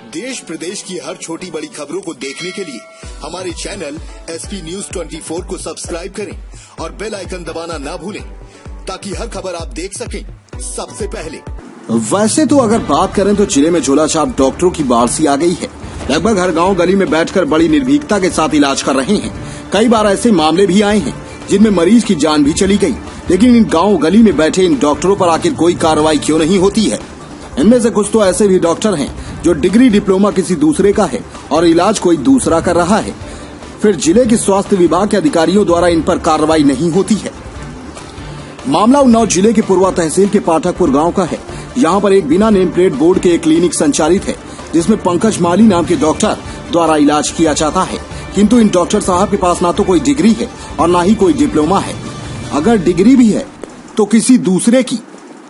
देश प्रदेश की हर छोटी बड़ी खबरों को देखने के लिए हमारे चैनल एसपी न्यूज 24 को सब्सक्राइब करें और बेल आइकन दबाना ना भूलें ताकि हर खबर आप देख सकें सबसे पहले। वैसे तो अगर बात करें तो जिले में झोलाछाप डॉक्टरों की बाढ़ सी आ गई है। लगभग हर गांव गली में बैठकर बड़ी निर्भीकता के साथ इलाज कर रहे हैं। कई बार ऐसे मामले भी आए हैं जिनमें मरीज की जान भी चली गई, लेकिन इन गांव गली में बैठे इन डॉक्टरों पर आखिर कोई कार्रवाई क्यों नहीं होती है। इनमें से कुछ तो ऐसे भी डॉक्टर हैं जो डिग्री डिप्लोमा किसी दूसरे का है और इलाज कोई दूसरा कर रहा है, फिर जिले के स्वास्थ्य विभाग के अधिकारियों द्वारा इन पर कार्रवाई नहीं होती है। मामला उन्नाव जिले के पूर्वा तहसील के पाठकपुर गांव का है। यहां पर एक बिना नेम प्लेट बोर्ड के एक क्लिनिक संचालित है जिसमें पंकज माली नाम के डॉक्टर द्वारा इलाज किया जाता है, किंतु इन डॉक्टर साहब के पास ना तो कोई डिग्री है और ना ही कोई डिप्लोमा है। अगर डिग्री भी है तो किसी दूसरे की।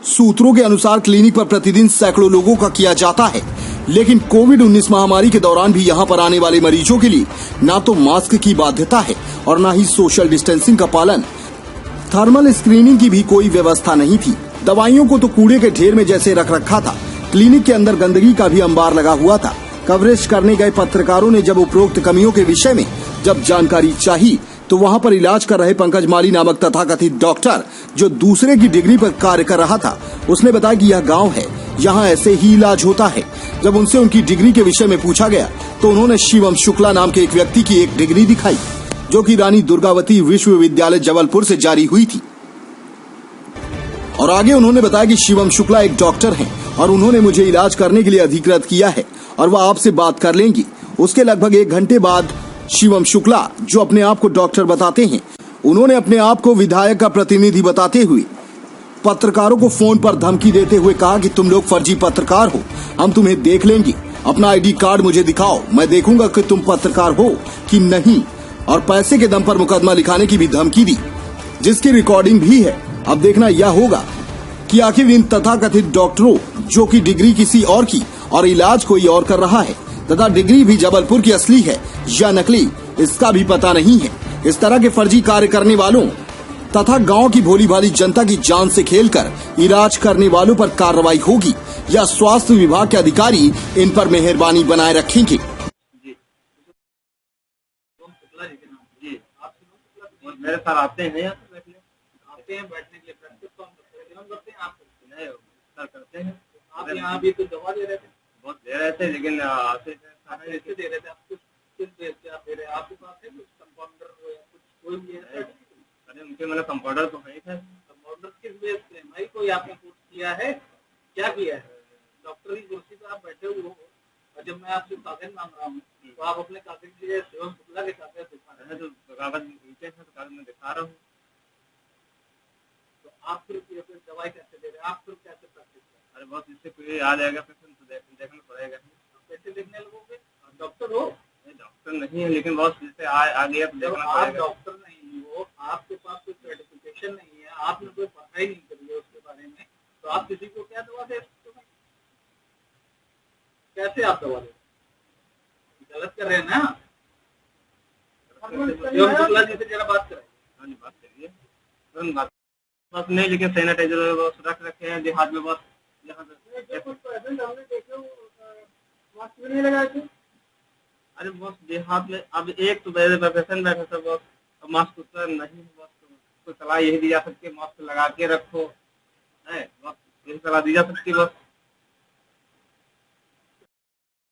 सूत्रों के अनुसार क्लिनिक पर प्रतिदिन सैकड़ों लोगों का किया जाता है, लेकिन कोविड-19 महामारी के दौरान भी यहां पर आने वाले मरीजों के लिए ना तो मास्क की बाध्यता है और ना ही सोशल डिस्टेंसिंग का पालन। थर्मल स्क्रीनिंग की भी कोई व्यवस्था नहीं थी। दवाइयों को तो कूड़े के ढेर में जैसे रख रखा था। क्लिनिक के अंदर गंदगी का भी अंबार लगा हुआ था। कवरेज करने गए पत्रकारों ने जब उपरोक्त कमियों के विषय में जब जानकारी चाहिए तो वहां पर इलाज कर रहे पंकज माली नामक तथाकथित डॉक्टर जो दूसरे की डिग्री पर कार्य कर रहा था, उसने बताया कि यह गांव है, यहां ऐसे ही इलाज होता है। जब उनसे उनकी डिग्री के विषय में पूछा गया तो उन्होंने शिवम शुक्ला नाम के एक व्यक्ति की एक डिग्री दिखाई जो कि रानी दुर्गावती विश्वविद्यालय जबलपुर से जारी हुई थी। और आगे उन्होंने बताया कि शिवम शुक्ला एक डॉक्टर हैं और उन्होंने मुझे इलाज करने के लिए अधिकृत किया है और वह आपसे बात कर लेंगी। उसके लगभग 1 घंटे बाद शिवम शुक्ला, जो अपने आप को डॉक्टर बताते हैं, उन्होंने अपने आप को विधायक का प्रतिनिधि बताते हुए पत्रकारों को फोन पर धमकी देते हुए कहा कि तुम लोग फर्जी पत्रकार हो, हम तुम्हें देख लेंगे, अपना आईडी कार्ड मुझे दिखाओ, मैं देखूंगा कि तुम पत्रकार हो कि नहीं। और पैसे के दम पर मुकदमा लिखाने की भी धमकी दी, जिसकी रिकॉर्डिंग भी है। अब देखना यह होगा कि आखिर इन तथाकथित डॉक्टरों जो की डिग्री किसी और की और इलाज कोई और कर रहा है तथा डिग्री भी जबलपुर की असली है या नकली, इसका भी पता नहीं है। इस तरह के फर्जी कार्य करने वालों तथा गांव की भोली भाली जनता की जान से खेलकर इलाज करने वालों पर कार्रवाई होगी या स्वास्थ्य विभाग के अधिकारी इन पर मेहरबानी बनाए रखेंगे। मेरे साथ आते हैं बैठने के लिए प्रैक्टिस तो हम करते हैं, आप सर करते हैं। आप यहाँ भी तो दवा दे रहे थे, बहुत दे रहे थे, लेकिन आते कैसे दे रहे थे? आप किस बेस पे आप दे रहे हैं? आपके पास है कुछ कंपाउंडर या कुछ कोई भी है? अरे उनके मतलब कंपाउंडर तो है ही था। कंपाउंडर किस बेस पे? भाई कोई आपने कोर्स किया है? क्या किया है? डॉक्टर की कुर्सी पे आप बैठे हुए हो और जब मैं आपसे कागज मांग रहा हूँ तो आप अपने कागज के लिए शिवम शुक्ला के कागज दिखा रहे हैं। तो कागज कागज में दिखा रहा हूँ, तो आप फिर दवाई कैसे दे रहे हैं? आप फिर कैसे प्रैक्टिस कर? अरे बहुत इससे कोई आ जाएगा पेशेंट तो देखना पड़ेगा। कैसे देखने लगोगे? डॉक्टर हो? डॉक्टर नहीं है, लेकिन बहुत जैसे आ गया तो देखना पड़ेगा। आप डॉक्टर नहीं हो, आपके पास कोई सर्टिफिकेशन नहीं है, आपने कोई पढ़ाई नहीं करी है उसके बारे में, तो आप किसी को क्या दवा दे सकते हो? कैसे आप दवा दे? गलत कर रहे हैं ना। शुक्ला जी से जरा बात करें। हाँ जी, बात करिए। बस नहीं, लेकिन सैनिटाइजर बस रख रखे हैं देहात में, बस यहाँ हमने देखे मास्क भी नहीं लगाए थे। अरे बस देहात में अब एक तो पेशेंट बैठा था, बस अब मास्क उसका नहीं, बस तो सलाह यही दी जा सकती है मास्क लगा के रखो है, बस यही सलाह दी जा सकती है बस।